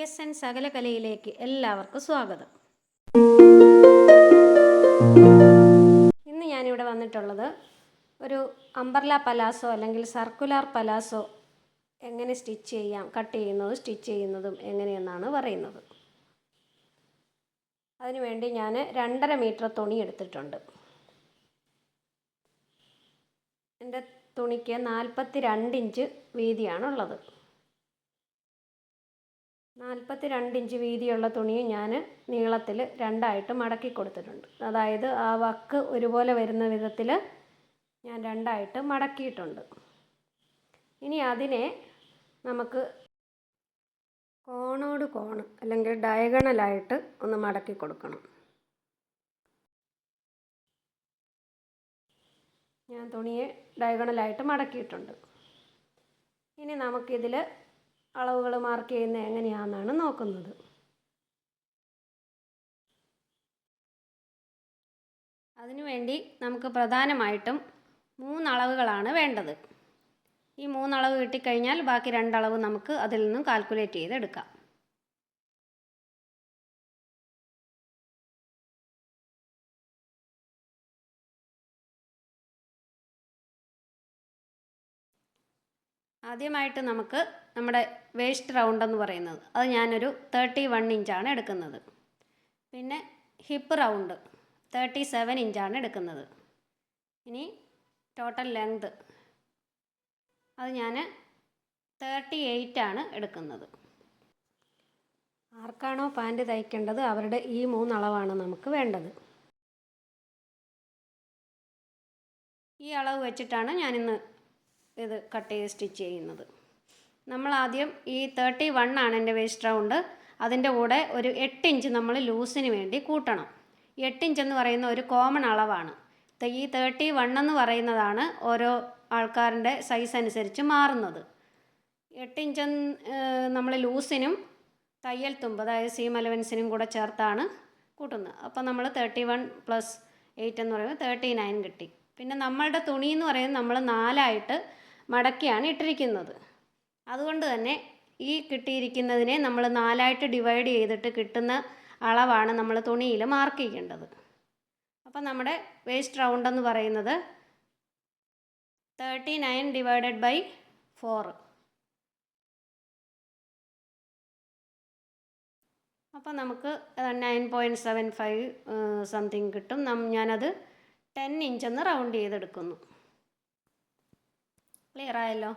PSN സകലകലയിലേക്ക് എല്ലാവർക്കും സ്വാഗതം. ഇന്ന് ഞാനിവിടെ വന്നിട്ടുള്ളത് ഒരു അംബർല പലാസോ അല്ലെങ്കിൽ സർക്കുലർ പലാസോ എങ്ങനെ സ്റ്റിച്ച് ചെയ്യാം, കട്ട് ചെയ്യുന്നതും സ്റ്റിച്ച് ചെയ്യുന്നതും എങ്ങനെയെന്നാണ് പറയുന്നത്. അതിനുവേണ്ടി ഞാൻ 2.5 മീറ്റർ തുണി എടുത്തിട്ടുണ്ട്. എൻ്റെ തുണിക്ക് 42 ഇഞ്ച് വീതിയാണുള്ളത്. 42 ഇഞ്ച് വീതിയുള്ള തുണി ഞാൻ നീളത്തിൽ രണ്ടായിട്ട് മടക്കി കൊടുത്തിട്ടുണ്ട്. അതായത് ആ വക്ക് ഒരുപോലെ വരുന്ന വിധത്തിൽ ഞാൻ രണ്ടായിട്ട് മടക്കിയിട്ടുണ്ട്. ഇനി അതിനെ നമുക്ക് കോണോട് കോണ് അല്ലെങ്കിൽ ഡയഗണലായിട്ട് ഒന്ന് മടക്കി കൊടുക്കണം. ഞാൻ തുണിയെ ഡയഗണലായിട്ട് മടക്കിയിട്ടുണ്ട്. ഇനി നമുക്കിതിൽ അളവുകൾ മാർക്ക് ചെയ്യുന്നത് എങ്ങനെയാണെന്നാണ് നോക്കുന്നത്. അതിനുവേണ്ടി നമുക്ക് പ്രധാനമായിട്ടും 3 അളവുകളാണ് വേണ്ടത്. ഈ 3 അളവ് കിട്ടിക്കഴിഞ്ഞാൽ ബാക്കി 2 അളവ് നമുക്ക് അതിൽ നിന്നും കാൽക്കുലേറ്റ് ചെയ്തെടുക്കാം. ആദ്യമായിട്ട് നമുക്ക് നമ്മുടെ വേസ്റ്റ് റൗണ്ട് എന്ന് പറയുന്നത് അത് ഞാനൊരു 31 ഇഞ്ചാണ് എടുക്കുന്നത്. പിന്നെ ഹിപ്പ് റൗണ്ട് 37 ഇഞ്ചാണ് എടുക്കുന്നത്. ഇനി ടോട്ടൽ ലെങ്ത് അത് ഞാൻ 38 ആണ് എടുക്കുന്നത്. ആർക്കാണോ പാൻറ് തയ്ക്കേണ്ടത് അവരുടെ ഈ 3 അളവാണ് നമുക്ക് വേണ്ടത്. ഈ അളവ് വെച്ചിട്ടാണ് ഞാനിന്ന് ഇത് കട്ട് ചെയ്ത് സ്റ്റിച്ച് ചെയ്യുന്നത്. നമ്മൾ ആദ്യം ഈ 31 ആണ് എൻ്റെ വേസ്റ്റ് റൗണ്ട്. അതിൻ്റെ കൂടെ ഒരു 8 ഇഞ്ച് നമ്മൾ ലൂസിന് വേണ്ടി കൂട്ടണം. 8 ഇഞ്ച് എന്ന് പറയുന്ന ഒരു കോമൺ അളവാണ്. ഈ 31 എന്ന് പറയുന്നതാണ് ഓരോ ആൾക്കാരുടെ സൈസ് അനുസരിച്ച് മാറുന്നത്. 8 ഇഞ്ച് നമ്മൾ ലൂസിനും തയ്യൽ തുമ്പ് അതായത് സീം അലവൻസിനും കൂടെ ചേർത്താണ് കൂട്ടുന്നത്. അപ്പോൾ നമ്മൾ 31 + 8 എന്ന് പറയുമ്പോൾ 39 കിട്ടി. പിന്നെ നമ്മളുടെ തുണി എന്ന് പറയുന്നത് നമ്മൾ 4 ആയിട്ട് മടക്കിയാണ് ഇട്ടിരിക്കുന്നത്. അതുകൊണ്ട് തന്നെ ഈ കിട്ടിയിരിക്കുന്നതിനെ നമ്മൾ 4 ആയിട്ട് ഡിവൈഡ് ചെയ്തിട്ട് കിട്ടുന്ന അളവാണ് നമ്മൾ തുണിയിൽ മാർക്ക് ചെയ്യേണ്ടത്. അപ്പം നമ്മുടെ വേസ്റ്റ് റൗണ്ട് എന്ന് പറയുന്നത് 39 / 4. അപ്പോൾ നമുക്ക് 9.75 സംതിങ് കിട്ടും. ഞാനത് 10 ഇഞ്ചെന്ന് റൗണ്ട് ചെയ്തെടുക്കുന്നു. ക്ലിയർ ആയല്ലോ?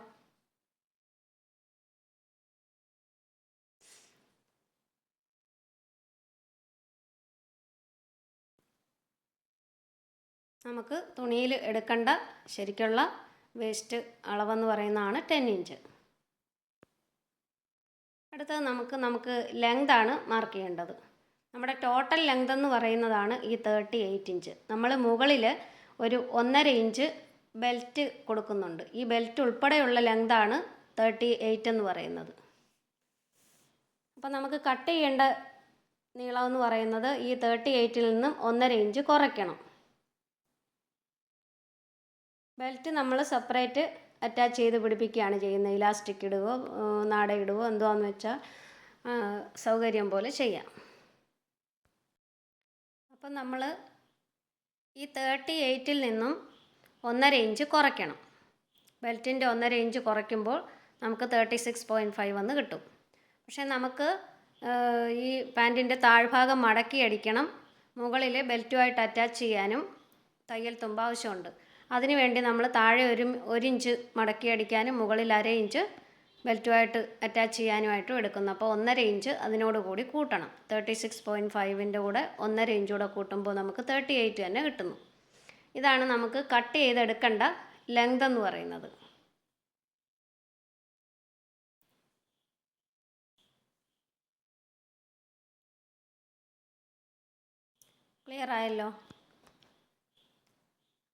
നമുക്ക് തുണിയിൽ എടുക്കേണ്ട ശരിക്കുള്ള വേസ്റ്റ് അളവെന്ന് പറയുന്നതാണ് 10 ഇഞ്ച്. അടുത്തത് നമുക്ക് ലെങ്താണ് മാർക്ക് ചെയ്യേണ്ടത്. നമ്മുടെ ടോട്ടൽ ലെങ്ത് എന്ന് പറയുന്നതാണ് ഈ 38 ഇഞ്ച്. നമ്മൾ മുകളിൽ ഒരു 1.5 ഇഞ്ച് ബെൽറ്റ് കൊടുക്കുന്നുണ്ട്. ഈ ബെൽറ്റ് ഉൾപ്പെടെയുള്ള ലെങ്താണ് 38 എന്ന് പറയുന്നത്. അപ്പോൾ നമുക്ക് കട്ട് ചെയ്യേണ്ട നീളം എന്ന് പറയുന്നത് ഈ 38-ൽ നിന്നും 1.5 ഇഞ്ച് കുറയ്ക്കണം. ബെൽറ്റ് നമ്മൾ സെപ്പറേറ്റ് അറ്റാച്ച് ചെയ്ത് പിടിപ്പിക്കുകയാണ് ചെയ്യുന്നത്. ഇലാസ്റ്റിക് ഇടുകയോ നാട ഇടുകയോ എന്താണെന്ന് വെച്ചാൽ സൗകര്യം പോലെ ചെയ്യാം. അപ്പം നമ്മൾ ഈ 38-ൽ നിന്നും 1.5 ഇഞ്ച് കുറയ്ക്കണം. ബെൽറ്റിൻ്റെ 1.5 ഇഞ്ച് കുറയ്ക്കുമ്പോൾ നമുക്ക് 36.5 എന്ന് കിട്ടും. പക്ഷേ നമുക്ക് ഈ പാൻറ്റിൻ്റെ താഴ്ഭാഗം മടക്കി അടിക്കണം. മുകളിൽ ബെൽറ്റുമായിട്ട് അറ്റാച്ച് ചെയ്യാനും തയ്യൽ തുമ്പ് ആവശ്യമുണ്ട്. അതിനുവേണ്ടി നമ്മൾ താഴെ 1 ഇഞ്ച് മടക്കി അടിക്കാനും മുകളിൽ 1/2 ഇഞ്ച് ബെൽറ്റുമായിട്ട് അറ്റാച്ച് ചെയ്യാനുമായിട്ടും എടുക്കുന്നു. അപ്പോൾ 1.5 ഇഞ്ച് അതിനോട് കൂടി കൂട്ടണം. 36.5ൻ്റെ കൂടെ 1.5 ഇഞ്ച് കൂടെ കൂട്ടുമ്പോൾ നമുക്ക് 38 തന്നെ കിട്ടുന്നു. ഇതാണ് നമുക്ക് കട്ട് ചെയ്തെടുക്കേണ്ട ലെങ്ത് എന്ന് പറയുന്നത്. ക്ലിയർ ആയല്ലോ?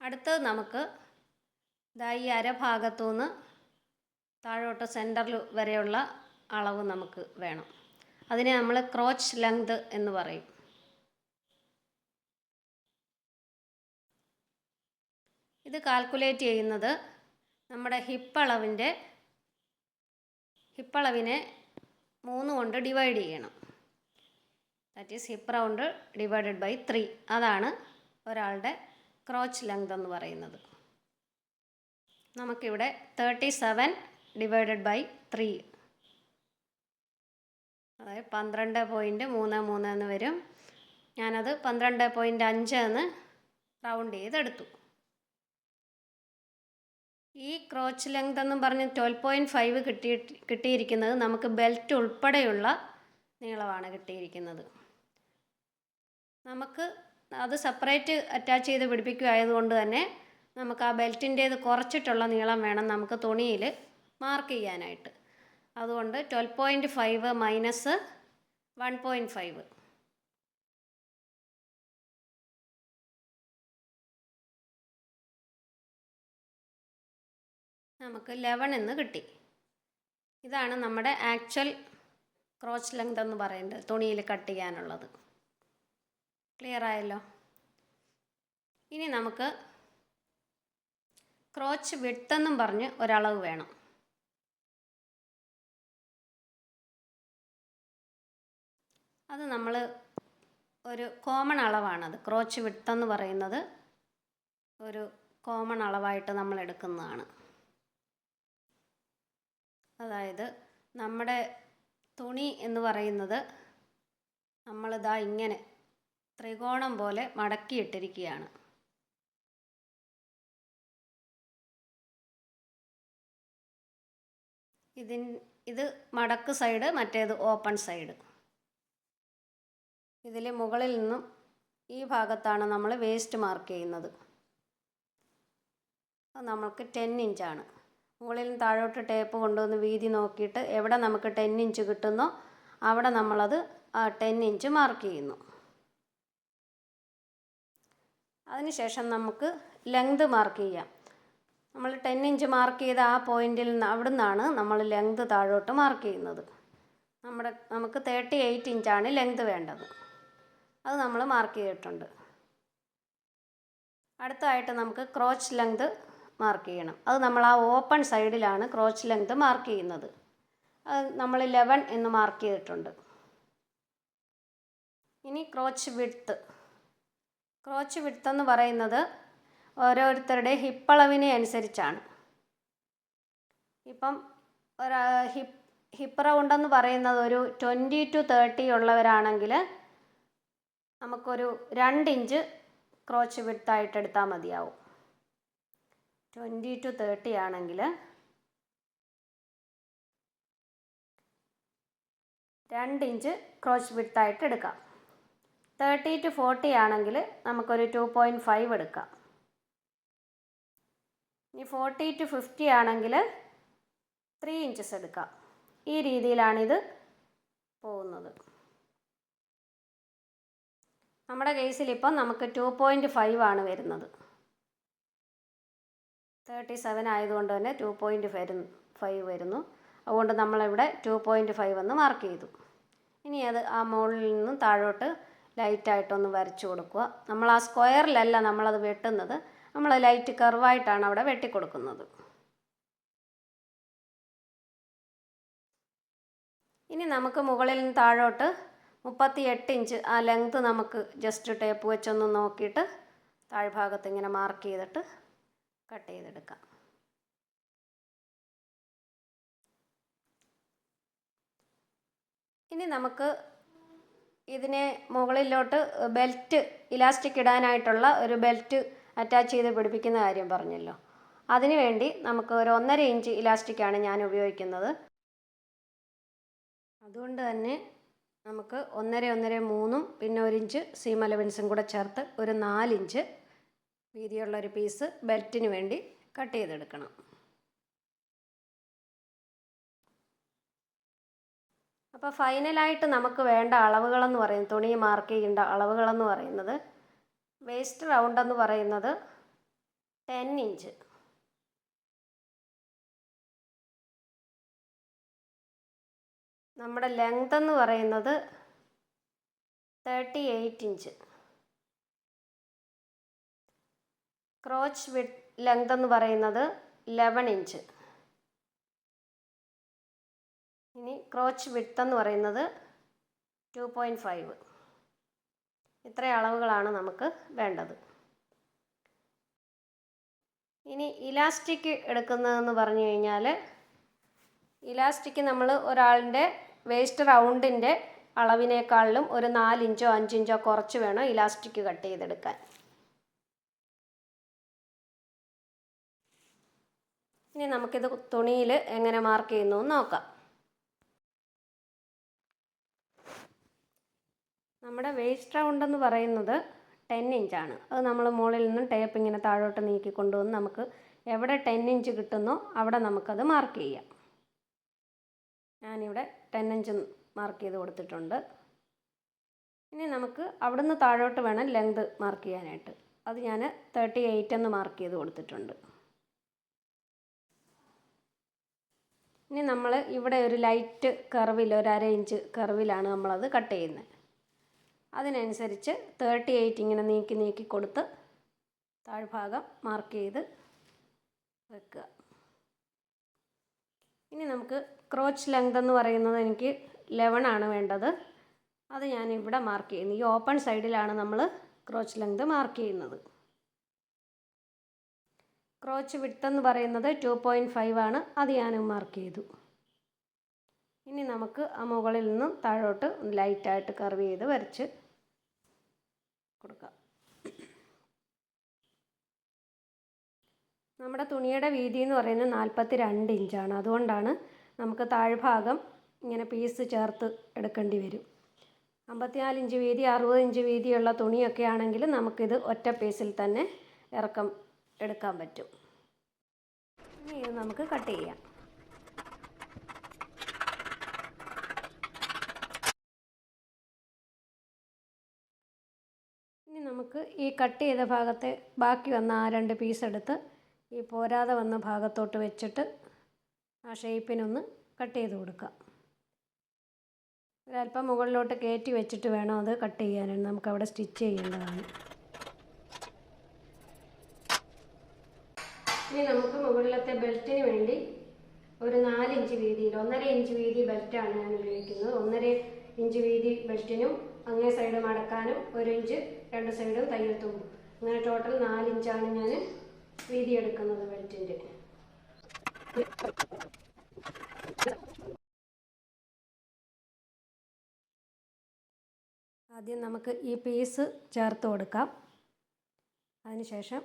അടുത്തത് നമുക്ക് ഈ അരഭാഗത്തു നിന്ന് താഴോട്ട് സെൻറ്ററിൽ വരെയുള്ള അളവ് നമുക്ക് വേണം. അതിനെ നമ്മൾ ക്രോച്ച് ലെങ്ത് എന്ന് പറയും. ഇത് കാൽക്കുലേറ്റ് ചെയ്യുന്നത് നമ്മുടെ ഹിപ്പളവിനെ 3 കൊണ്ട് ഡിവൈഡ് ചെയ്യണം. That is hip round divided by 3. അതാണ് ഒരാളുടെ ക്രോച്ച് ലെങ്ത് എന്ന് പറയുന്നത്. നമുക്കിവിടെ 37 ഡിവൈഡഡ് ബൈ 3, അതായത് 12.33 എന്ന് വരും. ഞാനത് 12.5 എന്ന് റൗണ്ട് ചെയ്തെടുത്തു. ഈ ക്രോച്ച് ലെങ്ത് എന്നും പറഞ്ഞ് 12.5 കിട്ടിയിരിക്കുന്നത് നമുക്ക് ബെൽറ്റ് ഉൾപ്പെടെയുള്ള നീളമാണ് കിട്ടിയിരിക്കുന്നത്. നമുക്ക് അത് സെപ്പറേറ്റ് അറ്റാച്ച് ചെയ്ത് പിടിപ്പിക്കുകയായതുകൊണ്ട് തന്നെ നമുക്ക് ആ ബെൽറ്റിൻ്റേത് കുറച്ചിട്ടുള്ള നീളം വേണം നമുക്ക് തുണിയിൽ മാർക്ക് ചെയ്യാനായിട്ട്. അതുകൊണ്ട് 12.5 മൈനസ് 1.5, നമുക്ക് 11 എന്ന് കിട്ടി. ഇതാണ് നമ്മുടെ ആക്ച്വൽ ക്രോച്ച് ലെങ്ത് എന്ന് പറയുന്നത്, തുണിയിൽ കട്ട് ചെയ്യാനുള്ളത്. ക്ലിയർ ആയല്ലോ? ഇനി നമുക്ക് ക്രോച്ച് വിഡ്ത്ത് എന്നും പറഞ്ഞ് ഒരളവ് വേണം. അത് നമ്മൾ ഒരു കോമൺ അളവാണത്. ക്രോച്ച് വിഡ്ത്ത് എന്ന് പറയുന്നത് ഒരു കോമൺ അളവായിട്ട് നമ്മൾ എടുക്കുന്നതാണ്. അതായത് നമ്മുടെ തുണി എന്ന് പറയുന്നത് നമ്മളിതാ ഇങ്ങനെ ത്രികോണം പോലെ മടക്കിയിട്ടിരിക്കുകയാണ്. ഇത് മടക്ക് സൈഡ്, മറ്റേത് ഓപ്പൺ സൈഡ്. ഇതിൽ മുകളിൽ നിന്നും ഈ ഭാഗത്താണ് നമ്മൾ വേസ്റ്റ് മാർക്ക് ചെയ്യുന്നത്. അത് നമുക്ക് 10 ഇഞ്ചാണ്. മുകളിൽ നിന്ന് താഴോട്ട് ടേപ്പ് കൊണ്ടുവന്ന് വീതി നോക്കിയിട്ട് എവിടെ നമുക്ക് 10 ഇഞ്ച് കിട്ടുന്നോ അവിടെ നമ്മളത് 10 ഇഞ്ച് മാർക്ക് ചെയ്യുന്നു. അതിനുശേഷം നമുക്ക് ലെങ്ത് മാർക്ക് ചെയ്യാം. നമ്മൾ 10 ഇഞ്ച് മാർക്ക് ചെയ്ത ആ പോയിന്റിൽ നിന്ന് അവിടെ നിന്നാണ് നമ്മൾ ലെങ്ത് താഴോട്ട് മാർക്ക് ചെയ്യുന്നത്. നമുക്ക് 38 ഇഞ്ചാണ് ലെങ്ത് വേണ്ടത്. അത് നമ്മൾ മാർക്ക് ചെയ്തിട്ടുണ്ട്. അടുത്തതായിട്ട് നമുക്ക് ക്രോച്ച് ലെങ്ത് മാർക്ക് ചെയ്യണം. അത് നമ്മൾ ആ ഓപ്പൺ സൈഡിലാണ് ക്രോച്ച് ലെങ്ത് മാർക്ക് ചെയ്യുന്നത്. അത് നമ്മൾ 11 എന്ന് മാർക്ക് ചെയ്തിട്ടുണ്ട്. ഇനി ക്രോച്ച് വിഡ്ത്ത്. ക്രോച്ച് വിഡ്ത്ത് എന്ന് പറയുന്നത് ഓരോരുത്തരുടെ ഹിപ്പ് അളവിനെ അനുസരിച്ചാണ്. ഇപ്പം ഹിപ്പ് റൗണ്ട് എന്ന് പറയുന്നത് ഒരു 20 to 30 ഉള്ളവരാണെങ്കിൽ നമുക്കൊരു 2 ഇഞ്ച് ക്രോച്ച് വിഡ്ത്തായിട്ട് എടുത്താൽ മതിയാവും. 20 to 30 ആണെങ്കിൽ 2 ഇഞ്ച് ക്രോച്ച് വിഡ്ത്തായിട്ട് എടുക്കാം. 30 to 40 ആണെങ്കിൽ നമുക്കൊരു 2.5 എടുക്കാം. ഇനി 40 to 50 ആണെങ്കിൽ 3 ഇഞ്ചസ് എടുക്കാം. ഈ രീതിയിലാണിത് പോകുന്നത്. നമ്മുടെ കേസിൽ ഇപ്പം നമുക്ക് 2.5 ആണ് വരുന്നത്. 37 ആയതുകൊണ്ട് തന്നെ 2.5 വരുന്നു. അതുകൊണ്ട് നമ്മളിവിടെ 2.5 എന്ന് മാർക്ക് ചെയ്തു. ഇനി അത് ആ മുകളിൽ നിന്നും താഴോട്ട് ലൈറ്റായിട്ടൊന്ന് വരച്ചു കൊടുക്കുക. നമ്മൾ ആ സ്ക്വയറിലല്ല നമ്മളത് വെട്ടുന്നത്, നമ്മൾ ലൈറ്റ് കർവായിട്ടാണ് അവിടെ വെട്ടിക്കൊടുക്കുന്നത്. ഇനി നമുക്ക് മുകളിൽ നിന്ന് താഴോട്ട് 38 ഇഞ്ച് ആ ലെങ്ത് നമുക്ക് ജസ്റ്റ് ടേപ്പ് വെച്ചൊന്ന് നോക്കിയിട്ട് താഴ്ഭാഗത്ത് ഇങ്ങനെ മാർക്ക് ചെയ്തിട്ട് കട്ട് ചെയ്തെടുക്കാം. ഇനി നമുക്ക് ഇതിനെ മുകളിലോട്ട് ബെൽറ്റ് ഇലാസ്റ്റിക് ഇടാനായിട്ടുള്ള ഒരു ബെൽറ്റ് അറ്റാച്ച് ചെയ്ത് പിടിപ്പിക്കുന്ന കാര്യം പറഞ്ഞല്ലോ. അതിനു വേണ്ടി നമുക്ക് ഒരു 1.5 ഇഞ്ച് ഇലാസ്റ്റിക്കാണ് ഞാൻ ഉപയോഗിക്കുന്നത്. അതുകൊണ്ട് തന്നെ നമുക്ക് 1.5, 1.5, 3 പിന്നെ 1 ഇഞ്ച് സീം അലവൻസും കൂടെ ചേർത്ത് ഒരു 4 ഇഞ്ച് വീതിയുള്ളൊരു പീസ് ബെൽറ്റിന് വേണ്ടി കട്ട് ചെയ്തെടുക്കണം. അപ്പോൾ ഫൈനലായിട്ട് നമുക്ക് വേണ്ട അളവുകളെന്ന് പറയുന്നത്, തുണി മാർക്ക് ചെയ്യേണ്ട അളവുകളെന്ന് പറയുന്നത്, വേസ്റ്റ് റൗണ്ട് എന്ന് പറയുന്നത് 10 ഇഞ്ച്, നമ്മുടെ ലെങ്ത് എന്ന് പറയുന്നത് 38 ഇഞ്ച്, ക്രോച്ച് വിഡ്ത്ത് ലെങ്ത് എന്ന് പറയുന്നത് 11 ഇഞ്ച്, ഇനി ക്രോച്ച് വിഡ്ത്ത് എന്ന് പറയുന്നത് 2.5. ഇത്ര അളവുകളാണ് നമുക്ക് വേണ്ടത്. ഇനി ഇലാസ്റ്റിക് എടുക്കുന്നതെന്ന് പറഞ്ഞു കഴിഞ്ഞാൽ, ഇലാസ്റ്റിക് നമ്മൾ ഒരാളുടെ വേസ്റ്റ് റൗണ്ടിൻ്റെ അളവിനേക്കാളിലും ഒരു 4 ഇഞ്ചോ 5 ഇഞ്ചോ കുറച്ച് വേണം ഇലാസ്റ്റിക് കട്ട് ചെയ്തെടുക്കാൻ. ഇനി നമുക്കിത് തുണിയിൽ എങ്ങനെ മാർക്ക് ചെയ്യുന്നു എന്ന് നോക്കാം. നമ്മുടെ വേസ്റ്റ് റൗണ്ട് എന്ന് പറയുന്നത് 10 ഇഞ്ചാണ്. അത് നമ്മൾ മുകളിൽ നിന്നും ടേപ്പ് ഇങ്ങനെ താഴോട്ട് നീക്കി കൊണ്ടുവന്ന് നമുക്ക് എവിടെ 10 ഇഞ്ച് കിട്ടുന്നോ അവിടെ നമുക്കത് മാർക്ക് ചെയ്യാം. ഞാനിവിടെ 10 ഇഞ്ച് മാർക്ക് ചെയ്ത് കൊടുത്തിട്ടുണ്ട്. ഇനി നമുക്ക് അവിടുന്ന് താഴോട്ട് വേണം ലെങ്ത് മാർക്ക് ചെയ്യാനായിട്ട്. അത് ഞാൻ 38 എന്ന് മാർക്ക് ചെയ്ത് കൊടുത്തിട്ടുണ്ട്. ഇനി നമ്മൾ ഇവിടെ ഒരു ലൈറ്റ് കർവിൽ, ഒരു 1/2 ഇഞ്ച് കർവിലാണ് നമ്മളത് കട്ട് ചെയ്യുന്നത്. അതിനനുസരിച്ച് 38 ഇങ്ങനെ നീക്കി നീക്കി കൊടുത്ത് താഴ്ഭാഗം മാർക്ക് ചെയ്ത് വെക്കുക. ഇനി നമുക്ക് ക്രോച്ച് ലെങ്ത് എന്ന് പറയുന്നത് എനിക്ക് 11 ആണ് വേണ്ടത്. അത് ഞാൻ ഇവിടെ മാർക്ക് ചെയ്യുന്നു. ഈ ഓപ്പൺ സൈഡിലാണ് നമ്മൾ ക്രോച്ച് ലെങ്ത് മാർക്ക് ചെയ്യുന്നത്. ക്രോച്ച് വിഡ്ത്ത് എന്ന് പറയുന്നത് 2.5 ആണ്. അത് ഞാൻ മാർക്ക് ചെയ്തു. ഇനി നമുക്ക് ആ മുകളിൽ നിന്നും താഴോട്ട് ലൈറ്റായിട്ട് കർവ് ചെയ്ത് വരച്ച് കൊടുക്കാം. നമ്മുടെ തുണിയുടെ വീതി എന്ന് പറയുന്നത് 42 ഇഞ്ചാണ്. അതുകൊണ്ടാണ് നമുക്ക് താഴ്ഭാഗം ഇങ്ങനെ പീസ് ചേർത്ത് എടുക്കേണ്ടി വരും. 54 ഇഞ്ച് വീതി, 60 ഇഞ്ച് വീതിയുള്ള തുണിയൊക്കെ ആണെങ്കിൽ നമുക്കിത് ഒറ്റ പീസിൽ തന്നെ ഇറക്കം എടുക്കാൻ പറ്റും. ഇനി ഇത് നമുക്ക് കട്ട് ചെയ്യാം. ഇനി നമുക്ക് ഈ കട്ട് ചെയ്ത ഭാഗത്തെ ബാക്കി വന്ന ആ 2 പീസ് എടുത്ത് ഈ പോരാതെ വന്ന ഭാഗത്തോട്ട് വെച്ചിട്ട് ആ ഷേപ്പിനൊന്ന് കട്ട് ചെയ്ത് കൊടുക്കാം. ഒരല്പം മുകളിലോട്ട് കയറ്റി വെച്ചിട്ട് വേണം അത് കട്ട് ചെയ്യാനാണ്. നമുക്കവിടെ സ്റ്റിച്ച് ചെയ്യേണ്ടതാണ്. ഇനി നമുക്ക് മുകളിലത്തെ ബെൽറ്റിന് വേണ്ടി ഒരു 4 ഇഞ്ച് വീതിയിൽ, 1.5 ഇഞ്ച് വീതി ബെൽറ്റാണ് ഞാൻ ഉപയോഗിക്കുന്നത്. 1.5 ഇഞ്ച് വീതി ബെൽറ്റിനും അങ്ങേ സൈഡ് മടക്കാനും 1 ഇഞ്ച് 2 സൈഡും തയ്യൽ തുമ്പും. അങ്ങനെ ടോട്ടൽ 4 ഇഞ്ചാണ് ഞാൻ വീതി എടുക്കുന്നത് ബെൽറ്റിൻ്റെ. ആദ്യം നമുക്ക് ഈ പീസ് ചേർത്ത് കൊടുക്കാം. അതിനുശേഷം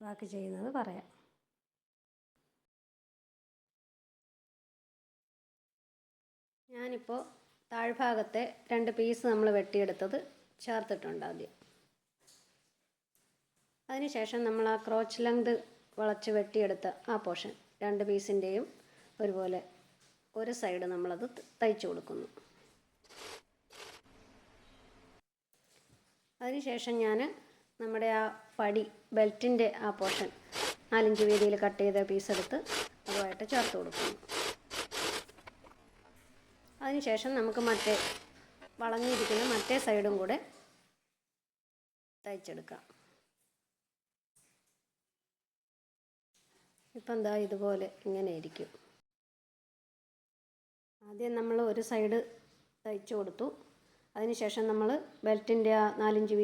ബാക്കി ചെയ്യുന്നത് പറയാം. ഞാനിപ്പോൾ താഴ്ഭാഗത്തെ 2 പീസ് നമ്മൾ വെട്ടിയെടുത്തത് ചേർത്തിട്ടുണ്ട് ആദ്യം. അതിനുശേഷം നമ്മൾ ആ ക്രോച്ച് ലെങ്ത് വളച്ച് വെട്ടിയെടുത്ത ആ പോർഷൻ 2 പീസിൻ്റെയും ഒരുപോലെ ഒരു സൈഡ് നമ്മളത് തയ്ച്ചു കൊടുക്കുന്നു. അതിനുശേഷം ഞാൻ നമ്മുടെ ആ പടി ബെൽറ്റിൻ്റെ ആ പോർഷൻ 4 ഇഞ്ച് വീതിയിൽ കട്ട് ചെയ്ത പീസ് എടുത്ത് അതുമായിട്ട് ചേർത്ത് കൊടുക്കുന്നു. അതിനുശേഷം നമുക്ക് മറ്റേ വളഞ്ഞിരിക്കുന്ന മറ്റേ സൈഡും കൂടെ തയ്ച്ചെടുക്കാം. ഇപ്പം എന്താ ഇതുപോലെ ഇങ്ങനെ ഇരിക്കും. ആദ്യം നമ്മൾ ഒരു സൈഡ് തയ്ച്ചു കൊടുത്തു. അതിനുശേഷം നമ്മൾ ബെൽറ്റിൻ്റെ ആ 4 ഇഞ്ച്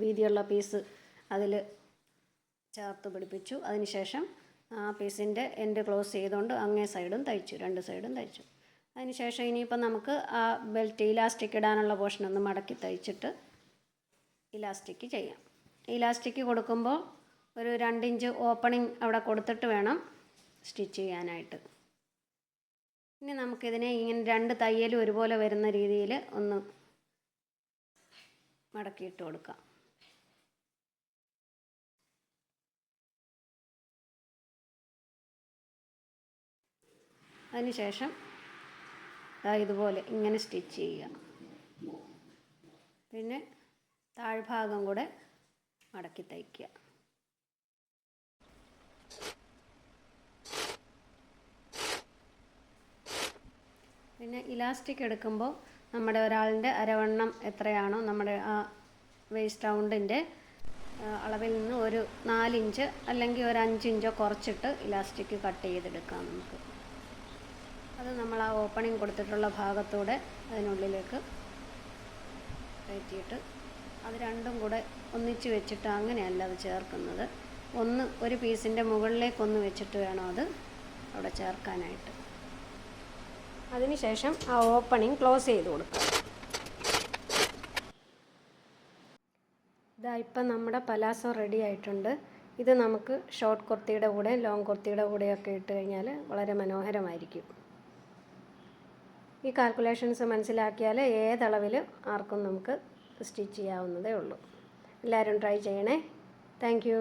വീതിയുള്ള പീസ് അതിൽ ചേർത്ത് പിടിപ്പിച്ചു. അതിനുശേഷം ആ പീസിൻ്റെ എൻഡ് ക്ലോസ് ചെയ്തുകൊണ്ട് അങ്ങേ സൈഡും തയ്ച്ചു, 2 സൈഡും തയ്ച്ചു. അതിനുശേഷം ഇനിയിപ്പം നമുക്ക് ആ ബെൽറ്റ് ഇലാസ്റ്റിക് ഇടാനുള്ള പോർഷനൊന്ന് മടക്കി തയ്ച്ചിട്ട് ഇലാസ്റ്റിക് ചെയ്യാം. ഇലാസ്റ്റിക് കൊടുക്കുമ്പോൾ ഒരു 2 ഇഞ്ച് ഓപ്പണിങ് അവിടെ കൊടുത്തിട്ട് വേണം സ്റ്റിച്ച് ചെയ്യാനായിട്ട്. ഇനി നമുക്കിതിനെ ഇങ്ങനെ 2 തയ്യലും ഒരുപോലെ വരുന്ന രീതിയിൽ ഒന്ന് മടക്കിയിട്ട് കൊടുക്കാം. അതിനുശേഷം ഇതുപോലെ ഇങ്ങനെ സ്റ്റിച്ച് ചെയ്യുക. പിന്നെ താഴ്ഭാഗം കൂടെ മടക്കി തയ്ക്കുക. പിന്നെ ഇലാസ്റ്റിക് എടുക്കുമ്പോൾ നമ്മുടെ ഒരാളിൻ്റെ അരവണ്ണം എത്രയാണോ നമ്മുടെ ആ വേസ്റ്റ് റൗണ്ടിൻ്റെ അളവിൽ നിന്ന് ഒരു 4 ഇഞ്ച് അല്ലെങ്കിൽ ഒരു 5 ഇഞ്ചോ കുറച്ചിട്ട് ഇലാസ്റ്റിക് കട്ട് ചെയ്തെടുക്കാം നമുക്ക്. അത് നമ്മൾ ആ ഓപ്പണിങ് കൊടുത്തിട്ടുള്ള ഭാഗത്തൂടെ അതിനുള്ളിലേക്ക് കയറ്റിയിട്ട് അത് രണ്ടും കൂടെ ഒന്നിച്ച് വെച്ചിട്ട് അങ്ങനെയല്ല അത് ചേർക്കുന്നത്. ഒരു പീസിൻ്റെ മുകളിലേക്കൊന്ന് വെച്ചിട്ട് വേണം അത് അവിടെ ചേർക്കാനായിട്ട്. അതിനുശേഷം ആ ഓപ്പണിങ് ക്ലോസ് ചെയ്ത് കൊടുക്കുക. ഇപ്പം നമ്മുടെ പലാസോ റെഡി ആയിട്ടുണ്ട്. ഇത് നമുക്ക് ഷോർട്ട് കുർത്തിയുടെ കൂടെ ലോങ് കുർത്തിയുടെ കൂടെയൊക്കെ ഇട്ട് കഴിഞ്ഞാൽ വളരെ മനോഹരമായിരിക്കും. ഈ കാൽക്കുലേഷൻസ് മനസ്സിലാക്കിയാൽ ഏതളവിൽ ആർക്കും നമുക്ക് സ്റ്റിച്ച് ചെയ്യാവുന്നതേ ഉള്ളൂ. എല്ലാവരും ട്രൈ ചെയ്യണേ. Thank you.